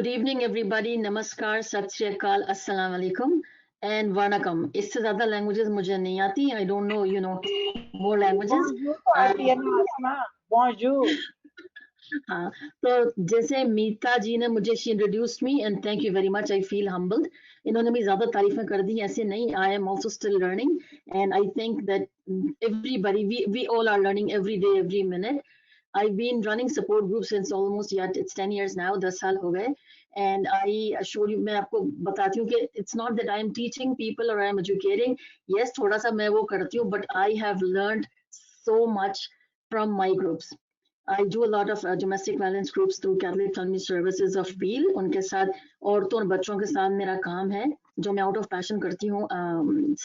Good evening everybody, नमस्कार, सत श्री अकाल, अस्सलाम वालेकुम एंड वनकम। इससे ज्यादा लैंग्वेजेस मुझे नहीं आती। I don't know more languages. Bonjour तो आती है ना आसमा। Bonjour। हाँ, तो जैसे मीता जी ने मुझे she introduced me and thank you very much, I feel humbled. इन्होंने भी ज्यादा तारीफें कर दी, ऐसे नहीं। I am also still learning and I think that everybody we all are learning every day every minute. I've been running support groups since almost, yeah, it's 10 years now, 10 साल हो गए। And I assure you, मैं आपको बताती हूँ कि it's not that I'm teaching people or I'm educating. Yes, थोड़ा सा मैं वो करती हूँ, but I have learned so much from my groups. I do a lot of domestic violence groups through Catholic Family Services of Peel. उनके साथ औरतों और बच्चों के साथ मेरा काम है, जो मैं आउट ऑफ पैशन करती हूँ।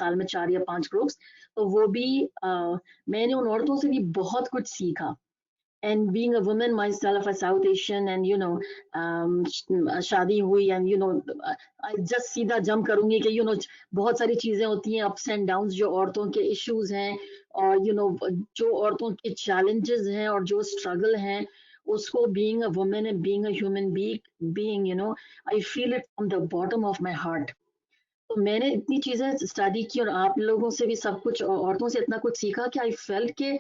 साल में 4 या 5 ग्रुप्स, तो वो भी मैंने उन औरतों से भी बहुत कुछ सीखा। And being a woman myself, a South Asian, and शादी हुई, and I just सीधा जंप करूंगी कि बहुत सारी चीजें होती हैं, ups and downs, जो औरतों के issues हैं, और जो औरतों के challenges हैं और जो struggle हैं, उसको being a woman and being a human being, I feel it from the bottom of my heart. तो मैंने इतनी चीजें स्टडी की और आप लोगों से भी सब कुछ, औरतों से इतना कुछ सीखा कि आई फेल्ट के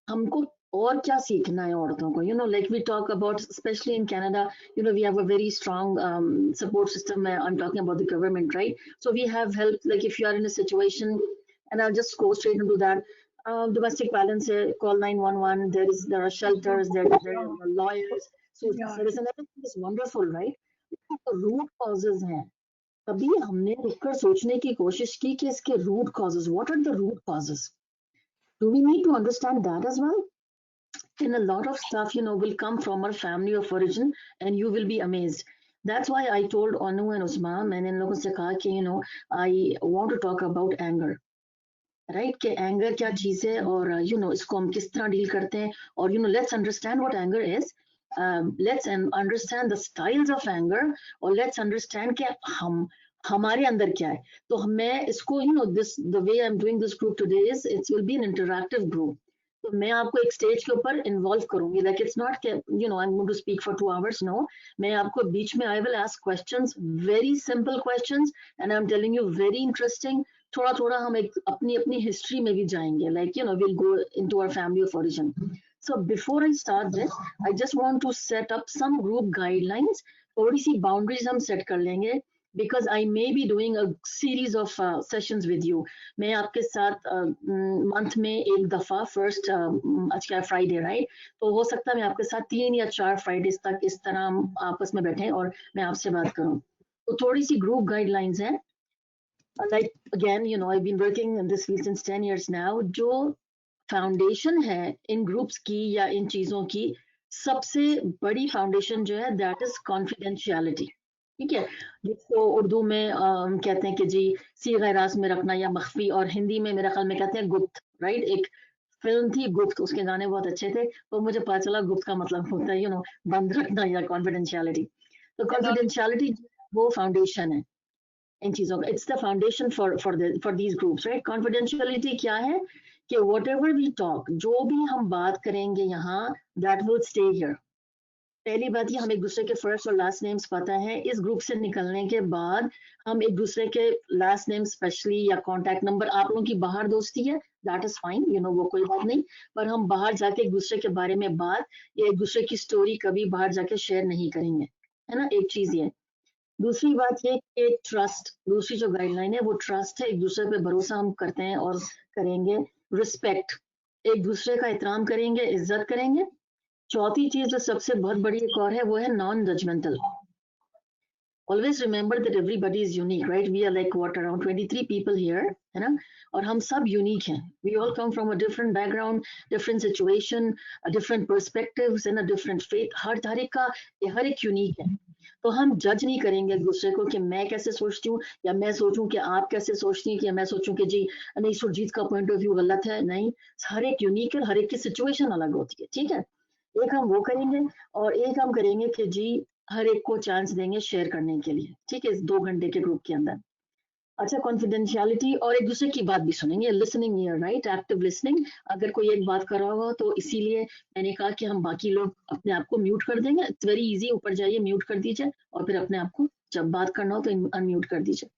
हमको और क्या सीखना है औरतों को। Like we talk about, specially in Canada, we have a very strong support system. I am talking about the government, right? So we have help, like if you are in a situation, and I just go straight into that. Domestic violence, call 911. There are shelters, there are lawyers. So there is another thing that's wonderful, right? The root causes हैं। कभी हमने रुककर सोचने की कोशिश की कि इसके root causes, what are the root causes? Do we need to understand that as well? And a lot of stuff will come from our family of origin, and you will be amazed. That's why I told Anu and Usma, मैंने इन लोगों से कहा कि I want to talk about anger, right? कि anger क्या चीज है, और इसको हम किस तरह डील करते हैं, और let's understand what anger is. Let's understand the styles of anger, और let's understand कि हमारे अंदर क्या है। तो मैं इसको this the way I'm doing this group today is it will be an interactive group. तो मैं आपको एक स्टेज के ऊपर इन्वॉल्व करूंगी, लाइक इट्स नॉट कि I am going to speak for 2 hours, no. मैं आपको बीच में I will ask questions, very simple questions, and I am telling you very interesting. थोड़ा थोड़ा हम एक अपनी अपनी हिस्ट्री में भी जाएंगे, like we'll go into our family of origin. So before I start this, I just want to set up some group guidelines. थोड़ी सी बाउंड्रीज हम सेट कर लेंगे, because I may be doing a series of sessions with you. मैं आपके साथ month में एक दफा, फर्स्ट आज क्या फ्राइडे, राइट? तो हो सकता है मैं आपके साथ 3 या 4 फ्राइडेज तक इस तरह हम आपस में बैठे और मैं आपसे बात करूं। तो थोड़ी सी ग्रुप गाइडलाइंस हैं। Like again, I've been working in this field since 10 years now. जो फाउंडेशन है इन ग्रुप्स की या इन चीजों की, सबसे बड़ी फाउंडेशन जो है, दैट इज कॉन्फिडेंशियलिटी। ठीक है, जिसको उर्दू में कहते हैं कि जी सीग़े राज़ में रखना या मख्फी, और हिंदी में मेरे ख्याल में कहते हैं गुप्त, राइट? एक फिल्म थी गुप्त, उसके गाने बहुत अच्छे थे, तो मुझे पता चला गुप्त का मतलब होता है बंद रखना या कॉन्फिडेंशियलिटी। तो कॉन्फिडेंशियलिटी वो फाउंडेशन है इन चीजों का। It's the foundation for these groups, right? Confidentiality क्या है कि वट एवर वी टॉक, जो भी हम बात करेंगे यहाँ, दैट विल स्टे हियर। पहली बात ये, हम एक दूसरे के फर्स्ट और लास्ट नेम्स पता है। इस ग्रुप से निकलने के बाद हम एक दूसरे के लास्ट नेम स्पेशली या कॉन्टैक्ट नंबर, आप लोगों की बाहर दोस्ती है, दैट इज फाइन, वो कोई बात नहीं, पर हम बाहर जाके एक दूसरे के बारे में बात या एक दूसरे की स्टोरी कभी बाहर जाके शेयर नहीं करेंगे, है ना? एक चीज ये। दूसरी बात ये कि ट्रस्ट, दूसरी जो गाइडलाइन है वो ट्रस्ट है। एक दूसरे पे भरोसा हम करते हैं और करेंगे। रिस्पेक्ट, एक दूसरे का एहतराम करेंगे, इज्जत करेंगे। चौथी चीज जो सबसे बहुत बड़ी एक और है, वो है non judgemental. Always remember that everybody is unique, right? We are like what, around 23 people here, है ना? और हम सब यूनिक हैं। We all come from a different background, different situation, different perspectives and a different faith. हर एक unique है। तो हम जज नहीं करेंगे एक दूसरे को कि मैं कैसे सोचती हूँ, या मैं सोचूं कि आप कैसे सोचती हैं, कि मैं सोचूं कि जी नहीं, सुरजीत का पॉइंट ऑफ व्यू गलत है। नहीं, हर एक यूनिक है, हर एक की सिचुएशन अलग होती है। ठीक है, एक हम वो करेंगे, और एक हम करेंगे कि जी हर एक को चांस देंगे शेयर करने के लिए। ठीक है, इस 2 घंटे के ग्रुप के अंदर। अच्छा, कॉन्फिडेंशियलिटी और एक दूसरे की बात भी सुनेंगे, listening year, right, active listening. अगर कोई एक बात कर रहा होगा तो इसीलिए मैंने कहा कि हम बाकी लोग अपने आप को म्यूट कर देंगे। इट्स वेरी इजी, ऊपर जाइए, म्यूट कर दीजिए और फिर अपने आप को जब बात करना हो तो अनम्यूट कर दीजिए।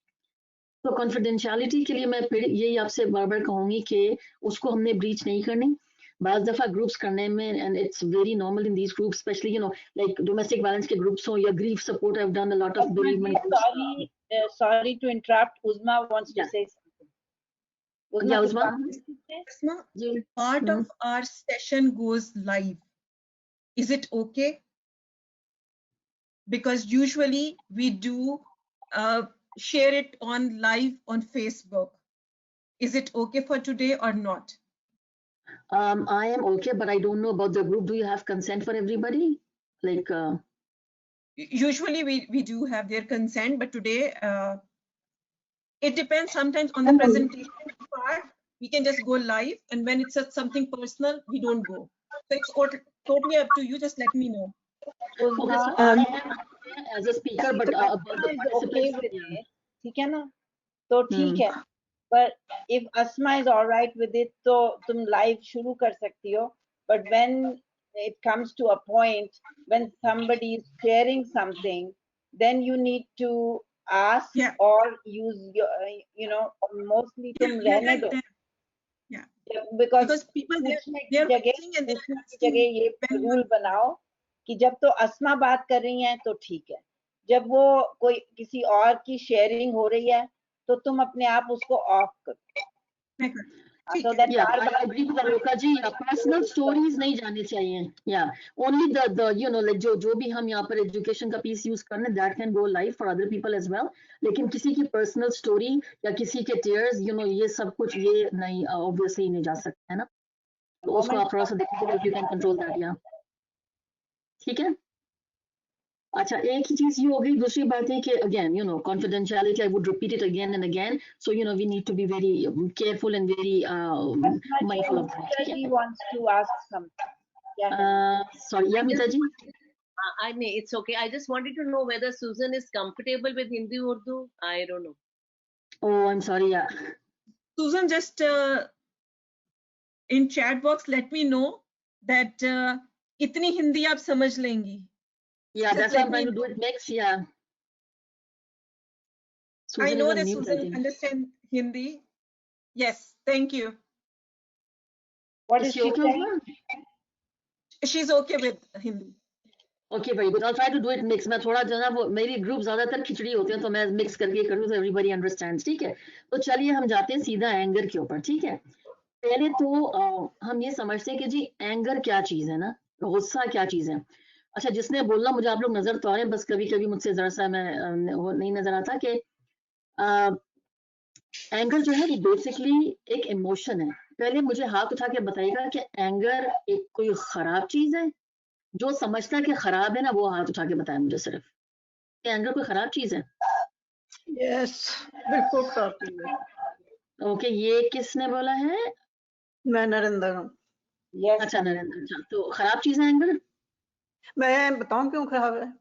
तो कॉन्फिडेंशियलिटी के लिए मैं फिर यही आपसे बार बार कहूंगी कि उसको हमने ब्रीच नहीं करनी। बाज दफा ग्रुप्स करने में, and it's very normal in these groups, specially like domestic violence के ग्रुप्स हो या grief support, I have done a lot of bereavement. Sorry to interrupt. Uzma wants to Yeah. say something. Uzma, Yeah, कुछ Uzma? बात करनी है? Asma, ji. part of our session goes live. Is it okay? Because usually we do share it on live on Facebook. Is it okay for today or not? I am okay, but I don't know about the group. Do you have consent for everybody? Like, Usually we do have their consent, but today it depends sometimes on the presentation part. We can just go live, and when it's something personal, we don't go. So it's totally up to you. Just let me know. okay, so I am as a speaker, but about the Asma is okay participants, with yeah. it. ठीक है ना? तो ठीक है. But if Asma is all right with it, तो तुम live शुरू कर सकती हो. But when it comes to a point when somebody is sharing something, then you need to ask Yeah. or use your, mostly तुम रहने दो. Yeah. Because people पूछने की they're जगह waiting and पूछने की जगह ये रूल बनाओ कि जब तो अस्मा बात कर रही हैं तो ठीक है, जब वो कोई किसी और की शेयरिंग हो रही है तो तुम अपने आप उसको ऑफ करो। So that Yeah, bar I bar agree with Aloka ji. Personal stories नहीं जाने चाहिए. Yeah, only the like जो भी हम यहाँ पर education का piece use करने, that can go live for other people as well. लेकिन किसी की personal story या किसी के tears, ये सब कुछ ये नहीं, obviously नहीं जा सकता है ना. तो उसको आप थोड़ा सा देखिए, you can control that, yeah. ठीक है. अच्छा, एक ही चीज ये हो गई। दूसरी बात है कि again confidentiality, I would repeat it again and again, so we need to be very careful and very mindful of that. She wants to ask something. Sorry, yeah, Mita ji. I mean, it's okay. I just wanted to know whether Susan is comfortable with Hindi Urdu. I don't know. Oh, I'm sorry, yeah. Susan, just in chat box let me know that itni Hindi aap samajh lengi. Yeah, Just that's why I'm trying to do it next. Yeah. Susan I know is on that mute, I Susan think. understand Hindi. Yes, thank you. What Is is she she okay saying? with that? She's okay with Hindi. Okay, very good. I'll try to do it mix. मैं थोड़ा जो ना वो मेरी group ज्यादातर खिचड़ी होते हैं तो मैं मिक्स करके करूँ तो एवरीबॉडी अंडरस्टैंड्स. ठीक है, तो चलिए हम जाते हैं सीधा एंगर के ऊपर. ठीक है, पहले तो हम ये समझते हैं कि जी एंगर क्या चीज है ना, गुस्सा क्या चीज है. अच्छा, जिसने बोलना, मुझे आप लोग नजर तो आ रहे हैं, बस कभी कभी मुझसे जरा सा मैं वो नहीं नजर आता कि एंगर जो है वो बेसिकली एक इमोशन है. पहले मुझे हाथ उठा के बताइएगा कि एंगर एक कोई खराब चीज है. जो समझता है कि खराब है ना वो हाथ उठा के बताए मुझे सिर्फ कि एंगर कोई खराब चीज है. यस, बिल्कुल खराब चीज है. ओके, ये किसने बोला है? मैं नरेंद्र हूँ. Yes. अच्छा, नरेंद्र. अच्छा, तो खराब चीज है एंगर? मैं बताऊं क्यों खराब है?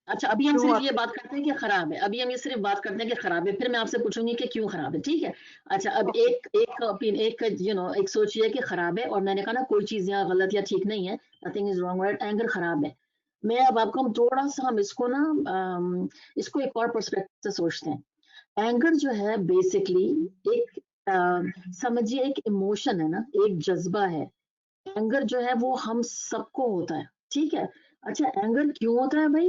अच्छा, अभी हम सिर्फ ये बात करते हैं कि खराब है. अभी हम ये सिर्फ बात करते हैं कि खराब है, फिर मैं आपसे पूछूंगी कि क्यों खराब है. ठीक है. अच्छा, अब एक सोचिए कि खराब है और मैंने कहा ना कोई चीज यहाँ गलत या ठीक नहीं है, nothing is wrong, right. Anger खराब है. मैं अब आपको हम थोड़ा सा हम इसको ना इसको एक और पर्सपेक्टिव से सोचते हैं. एंगर जो है बेसिकली एक समझिए एक इमोशन है ना, एक जज्बा है. एंगर जो है वो हम सबको होता है. ठीक है. अच्छा, एंगर क्यों होता है भाई?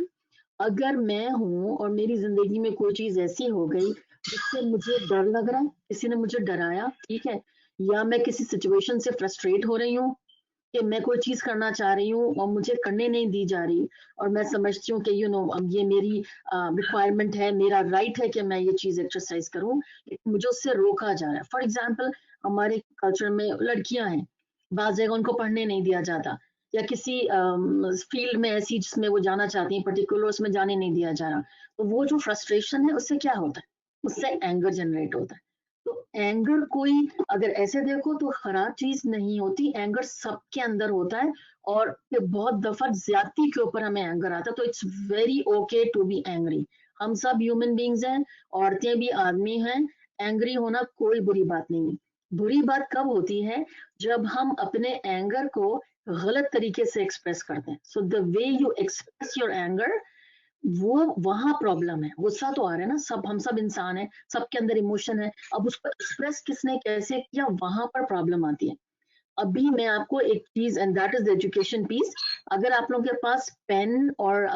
अगर मैं हूं और मेरी जिंदगी में कोई चीज ऐसी हो गई जिससे मुझे डर लग रहा है, किसी ने मुझे डराया, ठीक है, या मैं किसी सिचुएशन से फ्रस्ट्रेट हो रही हूँ कि मैं कोई चीज करना चाह रही हूँ और मुझे करने नहीं दी जा रही, और मैं समझती हूँ कि अब ये मेरी रिक्वायरमेंट है, मेरा राइट है कि मैं ये चीज एक्सरसाइज करूँ, लेकिन मुझे उससे रोका जा रहा है. फॉर एग्जाम्पल, हमारे कल्चर में लड़कियां हैं, बाज़ जगह उनको पढ़ने नहीं दिया जाता, या किसी फील्ड में ऐसी जिसमें वो जाना चाहती हैं पर्टिकुलर, उसमें जाने नहीं दिया जा रहा, तो वो जो फ्रस्ट्रेशन है उससे क्या होता है? उससे एंगर जनरेट होता है. तो एंगर कोई अगर ऐसे देखो तो खराब चीज नहीं होती. एंगर सबके अंदर होता है और फिर बहुत दफा ज्यादती के ऊपर हमें एंगर आता है. तो it's very okay to be angry. हम सब ह्यूमन बींग्स हैं, औरतें भी आदमी हैं, एंग्री होना कोई बुरी बात नहीं है। बुरी बात कब होती है? जब हम अपने एंगर को गलत तरीके से एक्सप्रेस करते हैं। So the way you express your anger, वो वहां प्रॉब्लम है। गुस्सा तो आ रहा है ना, हम सब इंसान है, सबके अंदर इमोशन है, अब उसको एक्सप्रेस किसने कैसे किया, वहां पर प्रॉब्लम आती है। अभी मैं आपको एक चीज, and that is the education piece. अगर आप लोगों के पास पेन और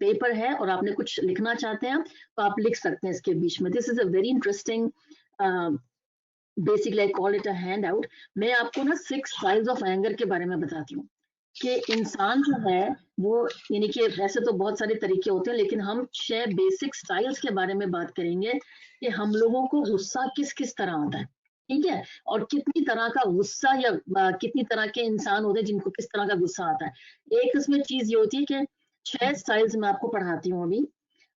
पेपर है और आपने कुछ लिखना चाहते हैं तो आप लिख सकते हैं इसके बीच में। This is a very interesting, basically I call it a hand out. मैं आपको ना 6 स्टाइल्स ऑफ एंगर के बारे में बताती हूँ कि इंसान जो है वो, यानी कि वैसे तो बहुत सारे तरीके होते हैं, लेकिन हम 6 बेसिक स्टाइल्स के बारे में बात करेंगे कि हम लोगों को गुस्सा किस किस तरह आता है, ठीक है, और कितनी तरह का गुस्सा या कितनी तरह के इंसान होते हैं जिनको किस तरह का गुस्सा आता है। एक इसमें चीज ये होती है कि 6 स्टाइल्स मैं आपको पढ़ाती हूँ अभी,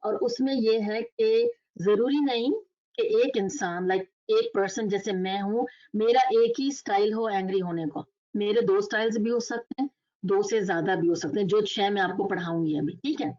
और उसमें ये है कि जरूरी नहीं कि एक इंसान, लाइक एक पर्सन जैसे मैं हूँ, मेरा एक ही स्टाइल हो एंग्री होने को। मेरे 2 स्टाइल्स भी हो सकते हैं, 2 से ज्यादा भी हो सकते हैं, जो 6 मैं आपको पढ़ाऊंगी अभी, ठीक है।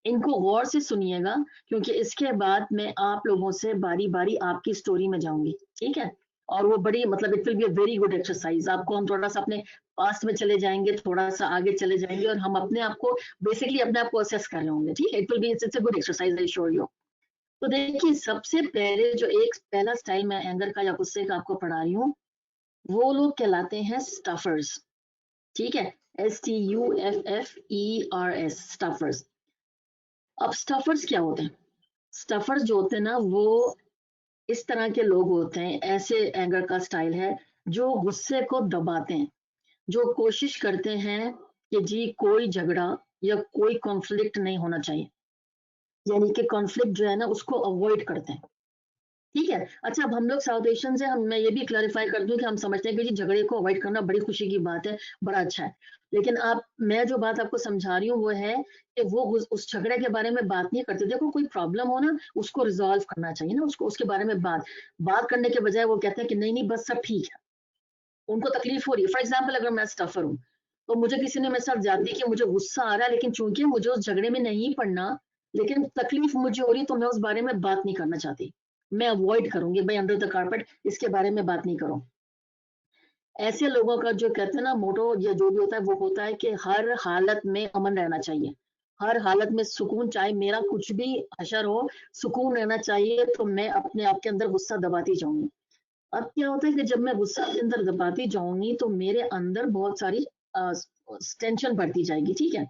इनको गौर से सुनिएगा, क्योंकि इसके बाद मैं आप लोगों से बारी बारी आपकी स्टोरी में जाऊंगी, ठीक है। और वो बड़ी, मतलब it will be a very good exercise. आपको हम थोड़ा सा अपने पास्ट में चले जाएंगे, थोड़ा सा आगे चले जाएंगे, और हम अपने आप को बेसिकली अपने आप को असेस कर रहे होंगे, ठीक है। It will be, it's a good exercise, I sure you. तो देखिए, सबसे पहले जो एक पहला स्टाइल मैं एंगर का या गुस्से का आपको पढ़ा रही हूँ, वो लोग कहलाते हैं स्टफर्स, ठीक है। STUFFERS, stuffers. अब स्टफर्स क्या होते हैं? स्टफर्स जो होते हैं ना, वो इस तरह के लोग होते हैं, ऐसे एंगर का स्टाइल है जो गुस्से को दबाते हैं, जो कोशिश करते हैं कि जी कोई झगड़ा या कोई कॉन्फ्लिक्ट नहीं होना चाहिए, यानी कि कॉन्फ्लिक्ट जो है ना उसको अवॉइड करते हैं, ठीक है। अच्छा, अब हम लोग साउथ एशियन से, मैं ये भी क्लैरिफाई कर दूं कि हम समझते हैं कि जी झगड़े को अवॉइड करना बड़ी खुशी की बात है, बड़ा अच्छा है, लेकिन मैं जो बात आपको समझा रही हूँ वो है कि वो उस झगड़े के बारे में बात नहीं करते। देखो, कोई प्रॉब्लम हो ना, उसको रिजॉल्व करना चाहिए ना, उसको उसके बारे में बात करने के बजाय वो कहते हैं कि नहीं नहीं बस सब ठीक है। उनको तकलीफ हो रही है। फॉर एग्जाम्पल, अगर मैं स्टफर हूँ तो मुझे किसी ने मेरे साथ ज्यादती की, मुझे गुस्सा आ रहा है, लेकिन चूंकि मुझे उस झगड़े में नहीं पड़ना, लेकिन तकलीफ मुझे हो रही, तो मैं उस बारे में बात नहीं करना चाहती, मैं अवॉइड करूंगी, भाई अंडर द कारपेट इसके बारे में बात नहीं करो। ऐसे लोगों का जो कहते हैं ना मोटो या जो भी होता है, वो होता है कि हर हालत में अमन रहना चाहिए, हर हालत में सुकून, चाहे मेरा कुछ भी हशर हो, सुकून रहना चाहिए। तो मैं अपने आप के अंदर गुस्सा दबाती जाऊंगी। अब क्या होता है कि जब मैं गुस्सा के अंदर दबाती जाऊंगी तो मेरे अंदर बहुत सारी टेंशन बढ़ती जाएगी, ठीक है,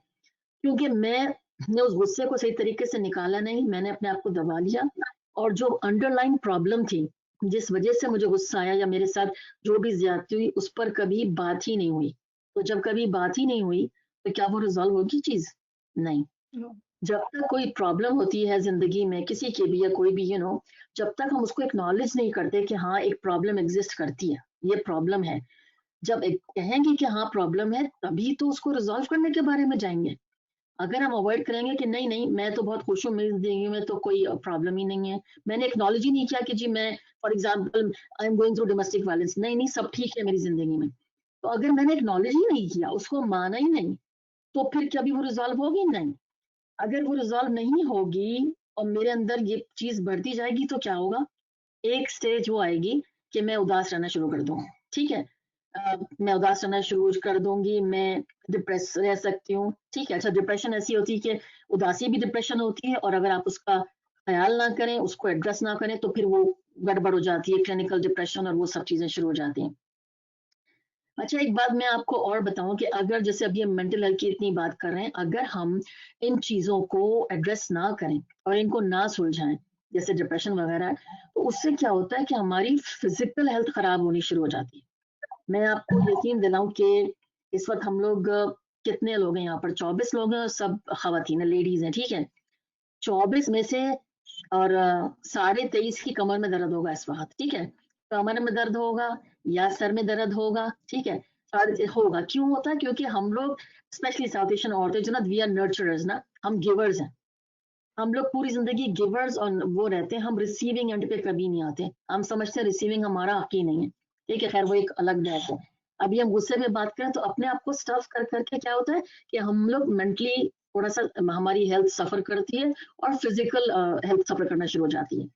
क्योंकि मैंने उस गुस्से को सही तरीके से निकाला नहीं, मैंने अपने आप को दबा लिया, और जो अंडरलाइन प्रॉब्लम थी जिस वजह से मुझे गुस्सा आया या मेरे साथ जो भी ज्यादती हुई, उस पर कभी बात ही नहीं हुई। तो जब कभी बात ही नहीं हुई तो क्या वो रिजॉल्व होगी चीज? नहीं। जब तक कोई प्रॉब्लम होती है जिंदगी में किसी की भी या कोई भी, जब तक हम उसको एक्नॉलेज नहीं करते कि हाँ एक प्रॉब्लम एग्जिस्ट करती है, ये प्रॉब्लम है, जब कहेंगे कि हाँ प्रॉब्लम है, तभी तो उसको रिजॉल्व करने के बारे में जाएंगे। अगर हम अवॉइड करेंगे कि नहीं नहीं मैं तो बहुत खुश हूँ, मेरी जिंदगी में तो कोई प्रॉब्लम ही नहीं है, मैंने एक्नॉलेज ही नहीं किया कि जी मैं, for example, I am going through domestic violence, नहीं नहीं सब ठीक है मेरी जिंदगी में, तो अगर मैंने एक्नॉलेज ही नहीं किया, उसको माना ही नहीं, तो फिर कभी वो रिजॉल्व होगी? नहीं। अगर वो रिजॉल्व नहीं होगी और मेरे अंदर ये चीज बढ़ती जाएगी तो क्या होगा? एक स्टेज वो आएगी कि मैं उदास रहना शुरू कर दूंगी, ठीक है। मैं उदास रहना शुरू कर दूंगी, मैं डिप्रेस रह सकती हूँ, ठीक है। अच्छा, डिप्रेशन ऐसी होती है कि उदासी भी डिप्रेशन होती है, और अगर आप उसका ख्याल ना करें, उसको एड्रेस ना करें, तो फिर वो गड़बड़ हो जाती है, क्लिनिकल डिप्रेशन और वो सब चीजें शुरू हो जाती हैं। अच्छा, एक बात मैं आपको और बताऊं कि अगर जैसे अभी हम मेंटल हेल्थ की इतनी बात कर रहे हैं, अगर हम इन चीजों को एड्रेस ना करें और इनको ना सुलझाएं, जैसे डिप्रेशन वगैरह, तो उससे क्या होता है कि हमारी फिजिकल हेल्थ खराब होनी शुरू हो जाती है। मैं आपको यकीन दिलाऊं कि इस वक्त हम लोग कितने लोग हैं यहाँ पर? 24 लोग हैं और सब खवातीन है, लेडीज हैं, ठीक है। 24 में से और 23.5 की कमर में दर्द होगा इस वक्त, ठीक है। कमर में दर्द होगा या सर में दर्द होगा, ठीक है, होगा। क्यों होता है? क्योंकि हम लोग, स्पेशली साउथ एशियन औरतें जो ना, वी आर नर्चरर्स ना, हम गिवर्स हैं। हम लोग पूरी जिंदगी गिवर्स और वो रहते हैं, हम रिसीविंग एंड पे कभी नहीं आते। हम समझते हैं रिसीविंग हमारा हक ही नहीं है, ठीक है। खैर वो एक अलग बात है। अभी हम गुस्से में बात करें तो अपने आप को स्टफ कर करके क्या होता है कि हम लोग मेंटली थोड़ा सा हमारी हेल्थ सफर करती है और फिजिकल हेल्थ सफर करना शुरू हो जाती है।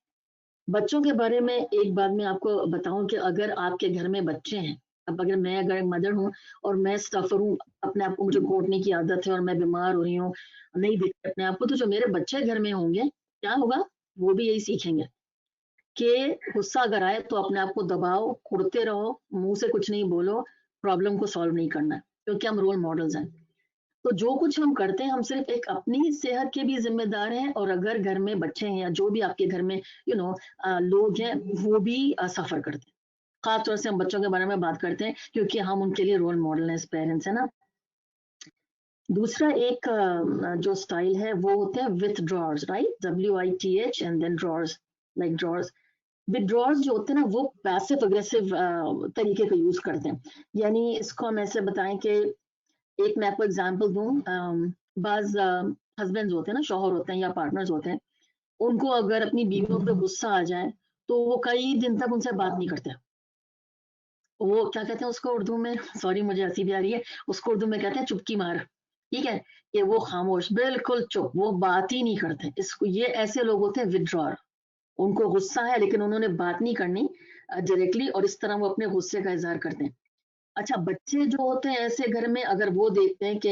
बच्चों के बारे में एक बात मैं आपको बताऊं कि अगर आपके घर में बच्चे हैं, अब अगर मैं अगर मदर हूँ और मैं सफर हूँ, अपने आप को मुझे घोटने की आदत है और मैं बीमार हो रही हूँ, नहीं देखते अपने आप को, तो जो मेरे बच्चे घर में होंगे क्या होगा, वो भी यही सीखेंगे कि गुस्सा अगर आए तो अपने आप को दबाओ, कुड़ते रहो, मुंह से कुछ नहीं बोलो, प्रॉब्लम को सॉल्व नहीं करना है, क्योंकि हम रोल मॉडल्स हैं। तो जो कुछ हम करते हैं हम सिर्फ एक अपनी सेहत के भी जिम्मेदार हैं, और अगर घर में बच्चे हैं या जो भी आपके घर में लोग हैं, वो भी सफर करते हैं। खास तौर से हम बच्चों के बारे में बात करते हैं क्योंकि हम उनके लिए रोल मॉडल हैं, पेरेंट्स है ना। दूसरा एक जो स्टाइल है वो होते हैं withdrawers, right, WITH and then drawers, like drawers. Withdrawers जो होते हैं ना वो पैसिव अग्रेसिव तरीके का यूज करते हैं। यानी इसको हम ऐसे बताएं कि एक मैं आपको एग्जांपल दूं, बाज हस्बैंड्स होते हैं ना, शौहर होते हैं या पार्टनर्स होते हैं, उनको अगर अपनी बीवियों पे गुस्सा आ जाए तो वो कई दिन तक उनसे बात नहीं करते। वो क्या कहते हैं उसको उर्दू में, सॉरी मुझे हंसी भी आ रही है, उसको उर्दू में कहते हैं चुपकी मार, ठीक है, कि वो खामोश, बिल्कुल चुप, वो बात ही नहीं करते। इसको ये ऐसे लोग होते हैं विथड्रॉर। उनको गुस्सा है लेकिन उन्होंने बात नहीं करनी डायरेक्टली, और इस तरह वो अपने गुस्से का इजहार करते हैं। अच्छा, बच्चे जो होते हैं ऐसे घर में, अगर वो देखते हैं कि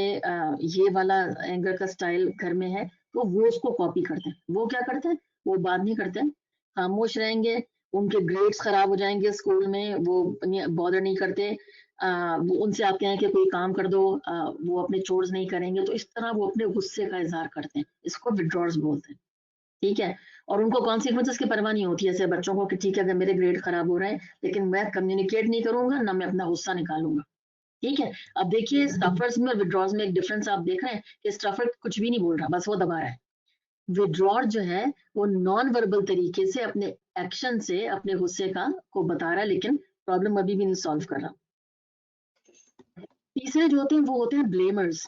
ये वाला एंगर का स्टाइल घर में है, तो वो उसको कॉपी करते हैं। वो क्या करते हैं, वो बात नहीं करते हैं, खामोश रहेंगे, उनके ग्रेड्स खराब हो जाएंगे स्कूल में, वो बॉदर नहीं करते, वो उनसे आप कहें कि कोई काम कर दो, वो अपने चोर्स नहीं करेंगे, तो इस तरह वो अपने गुस्से का इजहार करते हैं। इसको विड्रॉर्स बोलते हैं, ठीक है। और उनको कॉन्सिक्वेंसेस की परवाह नहीं होती ऐसे बच्चों को कि ठीक है अगर मेरे ग्रेड खराब हो रहे हैं लेकिन मैं कम्युनिकेट नहीं करूंगा ना, मैं अपना गुस्सा निकालूंगा, ठीक है। अब देखिए स्टफर्स में और विड्रॉर्स में एक डिफरेंस आप देख रहे हैं कि स्टफर कुछ भी नहीं बोल रहा, बस वो दबा रहा है। विड्रॉर जो है वो नॉन वर्बल तरीके से अपने एक्शन से अपने गुस्से का को बता रहा है, लेकिन प्रॉब्लम अभी भी नहीं सॉल्व कर रहा। तीसरे जो होते हैं वो होते हैं ब्लेमर्स।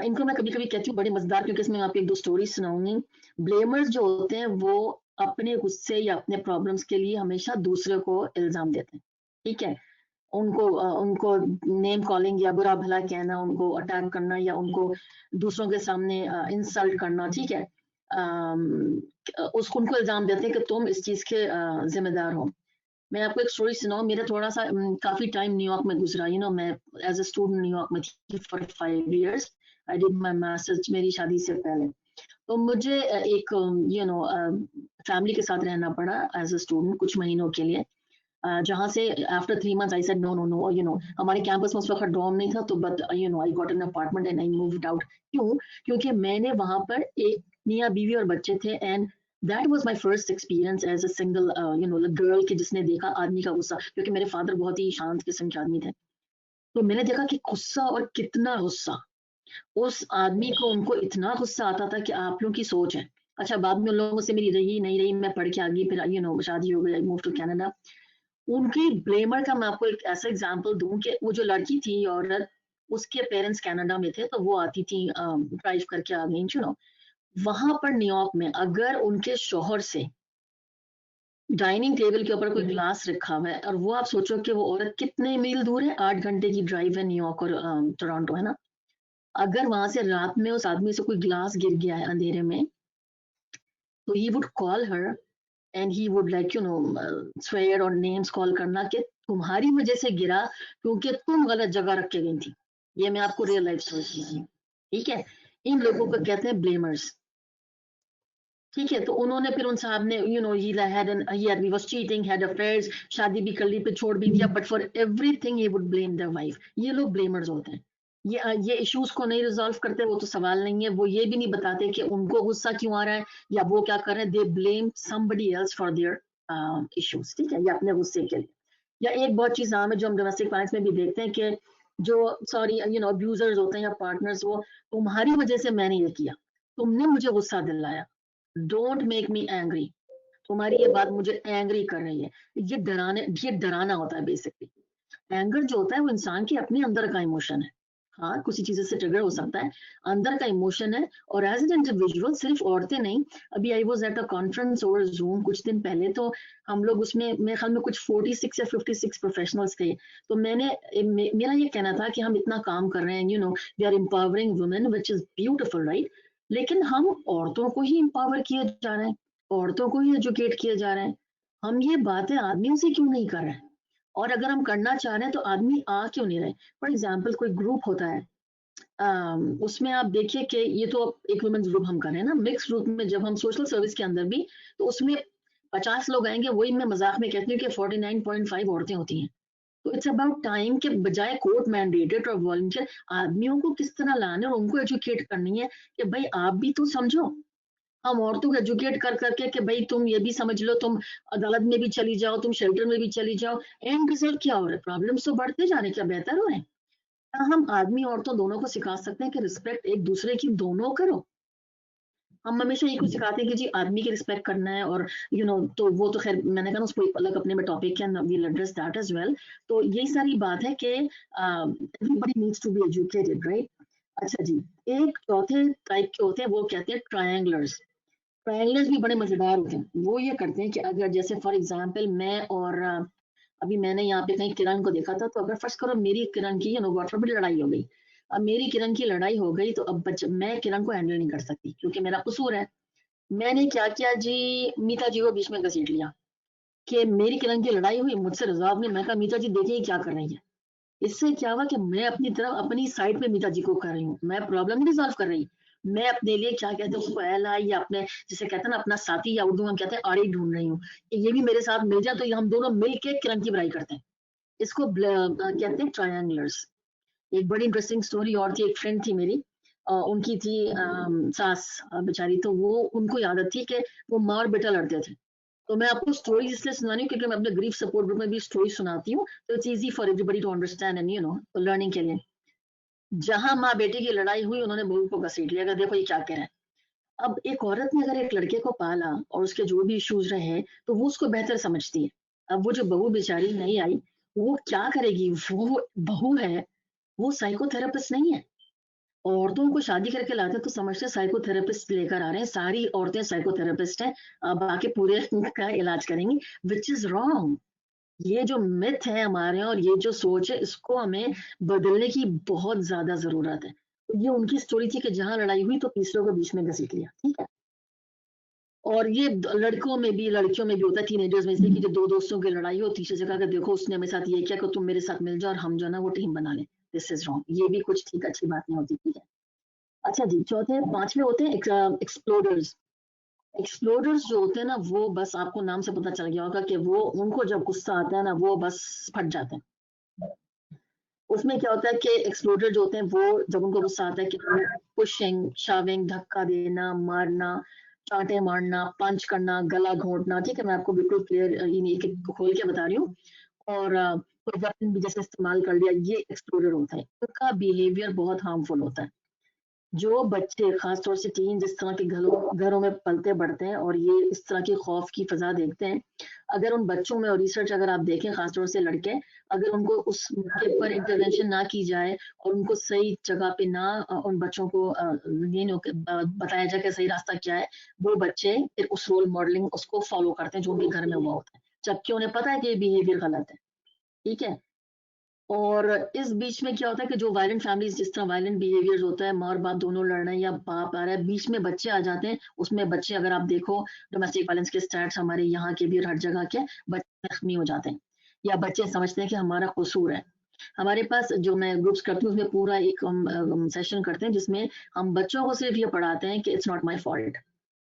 इनको मैं कभी कभी कहती हूँ बड़ी मजेदार, क्योंकि इसमें आपको एक दो स्टोरी सुनाऊंगी। ब्लेमर्स जो होते हैं वो अपने गुस्से या अपने प्रॉब्लम्स के लिए हमेशा दूसरे को इल्जाम देते हैं, ठीक है। उनको नेम कॉलिंग या बुरा भला कहना, उनको अटैक करना या उनको दूसरों के सामने इंसल्ट करना, ठीक है। उनको इल्जाम देते हैं कि तुम इस चीज के जिम्मेदार हो। मैं आपको एक स्टोरी सुनाऊं। मेरा थोड़ा सा काफी टाइम न्यूयॉर्क में गुजरा, मैं एज अ स्टूडेंट न्यूयॉर्क में थी for 5 years। I did my masters मेरी शादी से पहले। तो मुझे एक फैमिली के साथ रहना पड़ा एज अ स्टूडेंट कुछ महीनों के लिए, जहाँ से after 3 months I said no no no, हमारे कैंपस में उस वक्त डॉर्म नहीं था, तो but I got an apartment and I moved out. क्यों? क्योंकि मैंने वहां पर एक मियाँ बीवी और बच्चे थे, and that was my first experience as a single girl कि जिसने देखा आदमी का गुस्सा, क्योंकि मेरे फादर बहुत ही शांत किस्म के आदमी थे। तो मैंने देखा कि गुस्सा, और कितना गुस्सा उस आदमी को, उनको इतना गुस्सा आता था कि आप लोगों की सोच है। अच्छा, बाद में उन लोगों से मेरी रही नहीं रही, मैं पढ़ के आ गई, फिर शादी हो गई, आई मूव टू कनाडा। उनकी ब्लेमर का मैं आपको एक ऐसा एग्जांपल दूं कि वो जो लड़की थी औरत, उसके पेरेंट्स कनाडा में थे, तो वो आती थी ड्राइव करके आ गई, वहां पर न्यूयॉर्क में अगर उनके शौहर से डाइनिंग टेबल के ऊपर कोई ग्लास रखा हुआ है, और वो आप सोचो कि वो औरत कितने मील दूर है, 8 घंटे की ड्राइव है न्यूयॉर्क और टोरंटो, है ना। अगर वहां से रात में उस आदमी से कोई ग्लास गिर गया है अंधेरे में, तो he would call her and he would swear और नेम्स कॉल करना कि तुम्हारी वजह से गिरा, क्योंकि तुम गलत जगह रख के गई थी। ये मैं आपको रियल लाइफ स्टोरी सुनाई, ठीक है। इन लोगों को कहते हैं ब्लेमर्स, ठीक है। तो उन्होंने फिर उन साहब ने he was cheating, had affairs, शादी भी कर ली, फिर छोड़ भी दिया, but for everything he would blame their wife। ये लोग ब्लेमर्स होते हैं। ये इश्यूज को नहीं रिजॉल्व करते, वो तो सवाल नहीं है। वो ये भी नहीं बताते कि उनको गुस्सा क्यों आ रहा है या वो क्या कर रहे हैं। They blame somebody else for their issues, ठीक है, या अपने गुस्से के लिए। या एक बहुत चीज आम है जो हम डोमेस्टिक वायलेंस में भी देखते हैं कि जो अब्यूजर्स होते हैं या पार्टनर्स, वो तुम्हारी वजह से मैंने ये किया, तुमने मुझे गुस्सा दिलाया, डोंट मेक मी एंग्री, तुम्हारी ये बात मुझे एंग्री कर रही है। ये डराना होता है बेसिकली। एंगर जो होता है वो इंसान के अपने अंदर का इमोशन है, हाँ कुछ चीजें से ट्रिगर हो सकता है, अंदर का इमोशन है। और एज एन इंडिविजुअल सिर्फ औरतें नहीं, अभी I was at a conference over zoom कुछ दिन पहले, तो हम लोग उसमें मेरे ख्याल में कुछ 46 या 56 प्रोफेशनल्स थे। तो मेरा ये कहना था कि हम इतना काम कर रहे हैं, you know we are empowering women which is beautiful, right, लेकिन हम औरतों को ही एम्पावर किए जा रहे हैं, औरतों को ही एजुकेट किए जा रहे हैं। हम ये बातें आदमियों से क्यों नहीं कर रहे हैं? और अगर हम करना चाह रहे हैं तो आदमी आ क्यों नहीं रहे? फॉर एग्जाम्पल कोई ग्रुप होता है, उसमें आप देखिए कि ये तो एक वुमेन्स ग्रुप हम कर रहे हैं ना, मिक्स ग्रुप में जब हम सोशल सर्विस के अंदर भी, तो उसमें 50 लोग आएंगे, वही मैं मजाक में कहती हूँ कि 49.5 औरतें होती हैं। तो इट्स अबाउट टाइम के बजाय कोर्ट मैंडेटेड और वॉलंटियर आदमियों को किस तरह लाने और उनको एजुकेट करनी है कि भाई आप भी तो समझो। हम औरतों को एजुकेट कर करके कि भाई तुम ये भी समझ लो, तुम अदालत में भी चली जाओ, तुम शेल्टर में भी चली जाओ, एंड रिजल्ट क्या हो रहा है? प्रॉब्लम्स तो बढ़ते जा रहे हैं, क्या बेहतर हो रहे हैं? हम आदमी औरतों दोनों को सिखा सकते हैं कि रिस्पेक्ट एक दूसरे की दोनों करो। हम हमेशा ये कुछ सिखाते हैं कि जी आदमी की रिस्पेक्ट करना है, और यू नो तो वो तो खैर मैंने कहा उसको एक अलग अपने में टॉपिक है, we'll address that as well. तो यही सारी बात है कि everybody needs to be educated, right. अच्छा जी, एक चौथे टाइप के होते हैं, वो कहते हैं ट्रायंगलर्स। ट्रायंगलर्स भी बड़े मजेदार होते हैं। वो ये करते हैं कि अगर जैसे फॉर एग्जाम्पल मैं और अभी मैंने यहाँ पे कहीं किरण को देखा था, तो अगर फर्स्ट करो मेरी किरण की यू नो गॉड फॉरबिड लड़ाई हो गई, अब मेरी किरण की लड़ाई हो गई, तो अब मैं किरण को हैंडल नहीं कर सकती क्योंकि मेरा कसूर है। मैंने क्या किया जी, मीता जी को बीच में घसीट लिया कि मेरी किरण की लड़ाई हुई, मुझसे रिजॉल्व नहीं। मैं कहा मीता जी देखिए क्या कर रही है। इससे क्या हुआ कि मैं अपनी तरफ अपनी साइड पे मीता जी को कर रही हूँ, मैं प्रॉब्लम नहीं रिजॉल्व कर रही, मैं अपने लिए क्या कहते हैं उसको एलाई या अपने जिसे कहते हैं ना अपना साथी, या उर्दू में कहते हैं आड़ी ढूंढ रही हूँ कि ये भी मेरे साथ मिल जाए, तो ये हम दोनों मिल के किरण की बुराई करते हैं। इसको कहते हैं ट्रायंगलर्स। एक बड़ी इंटरेस्टिंग स्टोरी और थी, एक फ्रेंड थी मेरी, उनकी थी सास बेचारी, तो वो उनको आदत थी कि वो माँ और बेटा लड़ते थे। तो मैं आपको स्टोरी इसलिए सुना रही हूँ क्योंकि मैं अपने ग्रीफ सपोर्ट ग्रुप में भी स्टोरी सुनाती हूँ, तो it's easy for everybody to understand and you know learning के लिए। जहां माँ बेटी की लड़ाई हुई, उन्होंने बहू को घसीट लिया, देखो ये क्या कह रहे हैं। अब एक औरत ने अगर एक लड़के को पाला और उसके जो भी इश्यूज रहे, तो वो उसको बेहतर समझती है। अब वो जो बहू बेचारी नहीं आई, वो क्या करेगी? वो बहू है, वो साइकोथेरेपिस्ट नहीं है। औरतों को शादी करके लाते तो समझते साइकोथेरेपिस्ट लेकर आ रहे हैं, सारी औरतें साइकोथेरेपिस्ट हैं, अब आके पूरे का इलाज करेंगी, विच इज रॉन्ग। ये जो मिथ है हमारे और ये जो सोच है, इसको हमें बदलने की बहुत ज्यादा जरूरत है। तो ये उनकी स्टोरी थी कि जहां लड़ाई हुई तो तीसरों को बीच में घसीट लिया, ठीक है। और ये लड़कों में भी लड़कियों में भी होता है, टीनेजर्स में, इसलिए कि जो दो दोस्तों की लड़ाई हो, तीसरे से कहा देखो उसने मेरे साथ ये किया कि तुम मेरे साथ मिल जाओ और हम जो है ना वो टीम बना लें। दिस इज रॉन्ग, ये भी कुछ ठीक अच्छी बात नहीं होती, ठीक है। अच्छा जी, चौथे पांचवे होते हैं एक्सप्लोडर्स। एक्सप्लोडर्स जो होते हैं ना, वो बस आपको नाम से पता चल गया होगा कि वो उनको जब गुस्सा आता है ना, वो बस फट जाते हैं। उसमें क्या होता है कि एक्सप्लोडर जो होते हैं वो जब उनको गुस्सा आता है कि पुशिंग, शाविंग, धक्का देना, मारना, चांटे मारना, पंच करना, गला घोंटना, ठीक है, मैं आपको बिल्कुल क्लियर खोल के बता रही हूँ। और कोई वेपन भी जैसे इस्तेमाल कर लिया, ये एक्सप्लोडर होता है। उनका बिहेवियर बहुत हार्मफुल होता है। जो बच्चे खासतौर से टीन जिस तरह के घरों में पलते बढ़ते हैं और ये इस तरह की खौफ की फजा देखते हैं, अगर उन बच्चों में, और रिसर्च अगर आप देखें खासतौर से लड़के, अगर उनको उस मौके पर इंटरवेंशन ना की जाए और उनको सही जगह पे ना उन बच्चों को बताया जाए कि सही रास्ता क्या है, वो बच्चे फिर उस रोल मॉडलिंग उसको फॉलो करते हैं जो उनके घर में हुआ होता है, जबकि उन्हें पता है कि ये बिहेवियर गलत है, ठीक है। और इस बीच में क्या होता है कि जो वायलेंट फैमिलीज, जिस तरह वायलेंट बिहेवियर्स होता है, माँ और बाप दोनों लड़ रहे हैं या बाप आ रहा है, बीच में बच्चे आ जाते हैं, उसमें बच्चे अगर आप देखो डोमेस्टिक वायलेंस के स्टैट्स हमारे यहाँ के भी और हर जगह के, बच्चे जख्मी हो जाते हैं या बच्चे समझते हैं कि हमारा कसूर है। हमारे पास जो मैं ग्रुप्स करती हूँ उसमें पूरा एक सेशन करते हैं जिसमें हम बच्चों को सिर्फ ये पढ़ाते हैं कि इट्स नॉट माई फॉल्ट।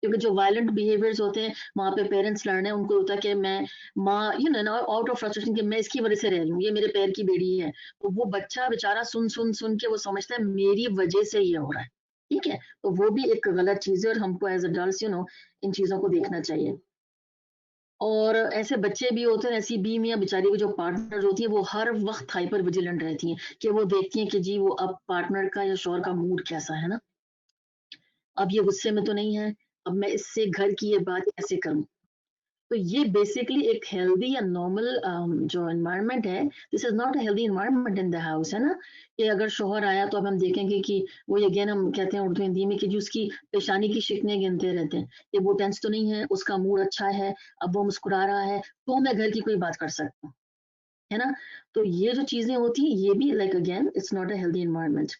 क्योंकि जो वायलेंट बिहेवियर्स होते हैं वहां पे पेरेंट्स लड़ रहे हैं, उनको होता है कि मैं माँ you know out of frustration कि मैं इसकी वजह से रह रही हूँ, ये मेरे पैर की बेड़ी है, तो वो बच्चा बेचारा सुन सुन सुन के वो समझता है मेरी वजह से ये हो रहा है, ठीक है। तो वो भी एक गलत चीज है और हमको एज अडल्ट्स यू नो इन चीजों को देखना चाहिए। और ऐसे बच्चे भी होते हैं, ऐसी बीवी या बेचारी की जो पार्टनर होती है वो हर वक्त हाइपर विजिलेंट रहती हैं कि वो देखती हैं कि जी वो अब पार्टनर का या शौहर का मूड कैसा है ना, अब ये गुस्से में तो नहीं है, अब मैं इससे घर की ये बात कैसे करूं। तो ये बेसिकली एक हेल्दी या नॉर्मल जो एनवायरनमेंट है, this is not a healthy environment in the house, है ना। कि अगर शोहर आया तो अब हम देखेंगे कि वो अगेन हम कहते हैं उर्दू हिंदी में कि जो उसकी पेशानी की शिकने गिनते रहते हैं, कि वो टेंस तो नहीं है, उसका मूड अच्छा है, अब वो मुस्कुरा रहा है तो मैं घर की कोई बात कर सकता हूँ, है ना। तो ये जो चीजें होती हैं ये भी like again it's not a healthy environment.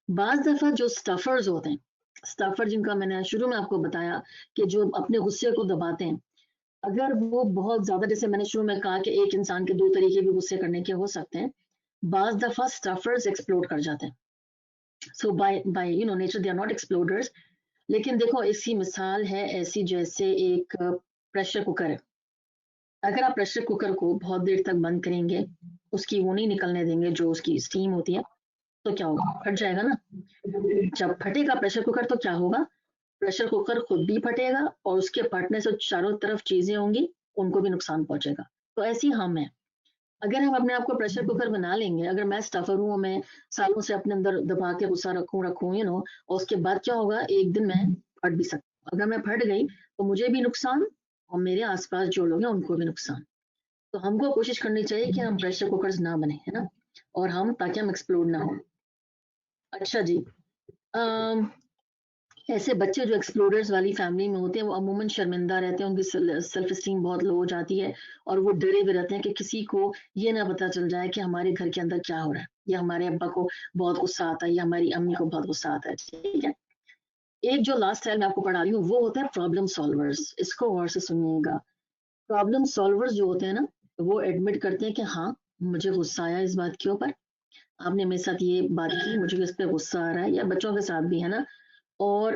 बाज दफा जो स्टफर्स होते हैं, स्टफर जिनका मैंने शुरू में आपको बताया कि जो अपने गुस्से को दबाते हैं, अगर वो बहुत ज्यादा, जैसे मैंने शुरू में कहा कि एक इंसान के दो तरीके भी गुस्से करने के हो सकते हैं, बाज दफा स्टफर्स एक्सप्लोड कर जाते हैं। So by you know nature they are not exploders. लेकिन देखो इसकी मिसाल है ऐसी जैसे एक प्रेशर कुकर है। अगर आप प्रेशर कुकर को बहुत देर तक बंद करेंगे, उसकी वो नहीं निकलने देंगे जो उसकी स्टीम होती है, तो क्या होगा, फट जाएगा ना। जब फटेगा प्रेशर कुकर तो क्या होगा, प्रेशर कुकर खुद भी फटेगा और उसके फटने से चारों तरफ चीजें होंगी, उनको भी नुकसान पहुंचेगा। तो ऐसी हम है, अगर हम अपने आप को प्रेशर कुकर बना लेंगे, अगर मैं स्टफर हूँ, मैं सालों से अपने अंदर दबा के गुस्सा रखूं यू नो, और उसके बाद क्या होगा, एक दिन मैं फट भी सकती हूँ। अगर मैं फट गई तो मुझे भी नुकसान और मेरे आसपास जो लोग हैं उनको भी नुकसान। तो हमको कोशिश करनी चाहिए कि हम प्रेशर कुकर्स ना बने, है ना, और हम ताकि हम एक्सप्लोड ना हो। अच्छा जी, ऐसे बच्चे जो एक्सप्लोरर्स वाली फैमिली में होते हैं वो अमूमन शर्मिंदा रहते हैं, उनकी सेल्फ एस्टीम बहुत लो हो जाती है और वो डरे हुए रहते हैं कि किसी को ये ना पता चल जाए कि हमारे घर के अंदर क्या हो रहा है, या हमारे अब्बा को बहुत गुस्सा आता है या हमारी अम्मी को बहुत गुस्सा आता है। ठीक है, एक जो लास्ट स्टाइल मैं आपको पढ़ा रही हूँ वो होता है प्रॉब्लम सॉल्वर्स। इसको और से सुनिएगा। प्रॉब्लम सॉल्वर्स जो होते हैं ना, वो एडमिट करते हैं कि हाँ मुझे गुस्सा आया इस बात के ऊपर, आपने मेरे साथ ये बात की, मुझे इस पर गुस्सा आ रहा है, या बच्चों के साथ भी, है ना, और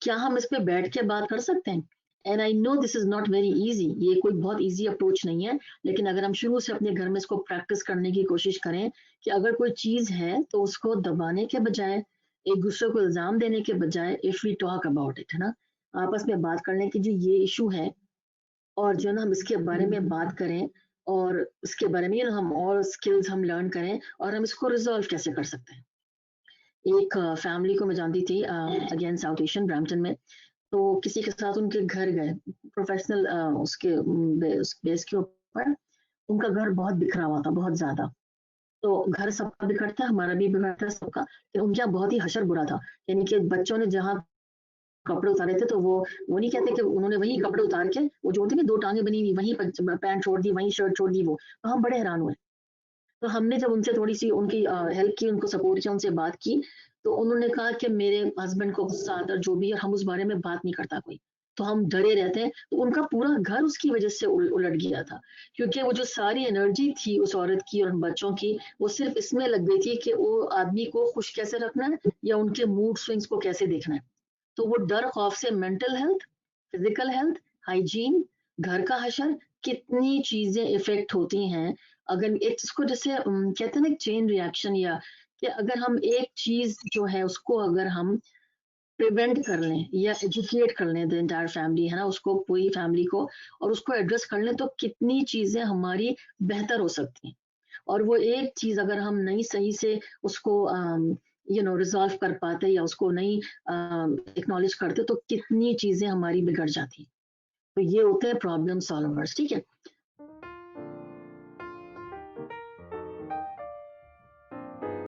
क्या हम इस पे बैठ के बात कर सकते हैं। And I know this is not very easy, ये कोई बहुत इजी अप्रोच नहीं है, लेकिन अगर हम शुरू से अपने घर में इसको प्रैक्टिस करने की कोशिश करें कि अगर कोई चीज है तो उसको दबाने के बजाय, एक दूसरे को इल्जाम देने के बजाय, if we talk about it, है ना, आपस में बात करने की जो ये इशू है, और जो ना हम इसके बारे में बात करें और इसके बारे में हम और स्किल्स हम लर्न करें और हम इसको रिजॉल्व कैसे कर सकते हैं। एक फैमिली को मैं जानती थी अगेन साउथ एशियन ब्रैम्पटन में, तो किसी के साथ उनके घर गए प्रोफेशनल उसके बेस के ऊपर, उनका घर बहुत बिखरा हुआ था, बहुत ज्यादा। तो घर सबका बिखरता, हमारा भी बिखरता सबका, लेकिन उनके यहाँ बहुत ही हशर बुरा था, यानी कि बच्चों ने जहाँ कपड़े उतारे थे तो वो नहीं कहते कि उन्होंने वही कपड़े उतार के, वो जो होती है दो टांगे बनी हुई, वहीं पैंट छोड़ दी, वहीं शर्ट छोड़ दी, वो तो हम बड़े हैरान हुए। तो हमने जब उनसे थोड़ी सी उनकी हेल्प की, उनको सपोर्ट किया, उनसे बात की, तो उन्होंने कहा कि मेरे हस्बैंड को गुस्सा आता है जो भी है, हम उस बारे में बात नहीं करता कोई, तो हम डरे रहते हैं। तो उनका पूरा घर उसकी वजह से उलट गया था, क्योंकि वो जो सारी एनर्जी थी उस औरत की और उन बच्चों की, वो सिर्फ इसमें लग गई थी कि वो आदमी को खुश कैसे रखना है या उनके मूड स्विंग्स को कैसे देखना है। तो वो डर खौफ से mental health, physical health, hygiene, घर का हशर, कितनी चीजें इफेक्ट होती हैं। अगर इसको जैसे कहते हैं ना चेन रिएक्शन, या कि अगर हम एक चीज जो है उसको अगर हम प्रिवेंट कर लें या एजुकेट कर लें द एंटायर फैमिली, है ना, उसको पूरी फैमिली को, और उसको एड्रेस कर लें, तो कितनी चीजें हमारी बेहतर हो सकती हैं। और वो एक चीज अगर हम नहीं सही से उसको रिजॉल्व कर पाते या उसको नहीं एक्नॉलेज करते, तो कितनी चीजें हमारी बिगड़ जाती हैं। तो ये होते हैं प्रॉब्लम सॉल्वर्स। ठीक है,